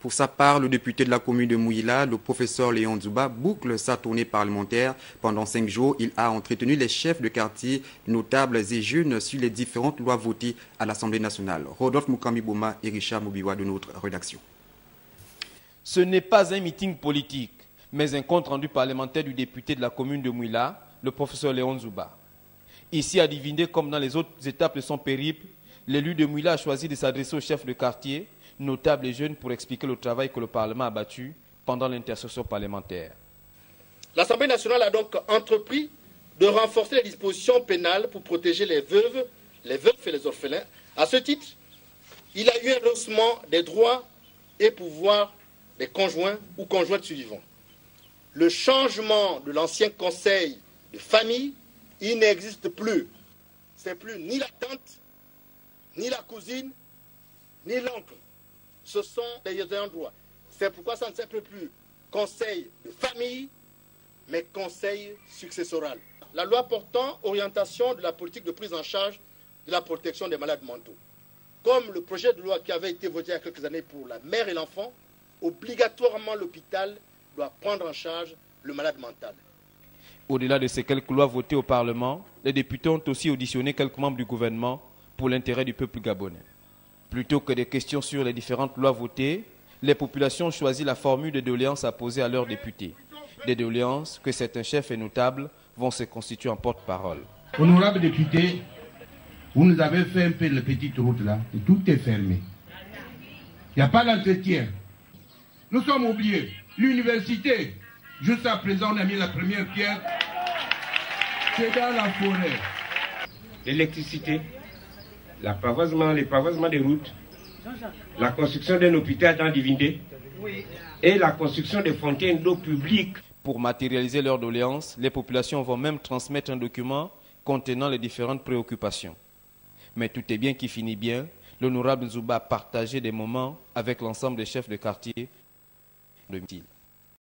Pour sa part, le député de la commune de Mouila, le professeur Léon Zouba, boucle sa tournée parlementaire. Pendant 5 jours, il a entretenu les chefs de quartier, notables et jeunes sur les différentes lois votées à l'Assemblée nationale. Rodolphe Mukambi-Bouma et Richard Moubiwa de notre rédaction. Ce n'est pas un meeting politique, mais un compte rendu parlementaire du député de la commune de Mouila, le professeur Léon Zouba. Ici à Divindé, comme dans les autres étapes de son périple, l'élu de Mouila a choisi de s'adresser aux chefs de quartier, notables et jeunes, pour expliquer le travail que le Parlement a battu pendant l'intercession parlementaire. L'Assemblée nationale a donc entrepris de renforcer les dispositions pénales pour protéger les veufs et les orphelins. À ce titre, il y a eu un rehaussement des droits et pouvoirs des conjoints ou conjointes survivants. Le changement de l'ancien conseil de famille, il n'existe plus. C'est plus ni la tante, ni la cousine, ni l'oncle. Ce sont des ayants droit. C'est pourquoi ça ne s'appelle plus conseil de famille, mais conseil successoral. La loi portant orientation de la politique de prise en charge de la protection des malades mentaux. Comme le projet de loi qui avait été voté il y a quelques années pour la mère et l'enfant, obligatoirement l'hôpital doit prendre en charge le malade mental. Au-delà de ces quelques lois votées au Parlement, les députés ont aussi auditionné quelques membres du gouvernement pour l'intérêt du peuple gabonais. Plutôt que des questions sur les différentes lois votées, les populations ont choisi la formule de doléances à poser à leurs députés. Des doléances que certains chefs et notables vont se constituer en porte-parole. Honorable député, vous nous avez fait un peu la petite route là, et tout est fermé. Il n'y a pas d'entretien. Nous sommes oubliés. L'université, jusqu'à présent, on a mis la première pierre. C'est dans la forêt. L'électricité, les pavoisements des routes, la construction d'un hôpital dans Divindé et la construction des fontaines d'eau publique. Pour matérialiser leurs doléances, les populations vont même transmettre un document contenant les différentes préoccupations. Mais tout est bien qui finit bien. L'honorable Zouba a partagé des moments avec l'ensemble des chefs de quartier de Mtil.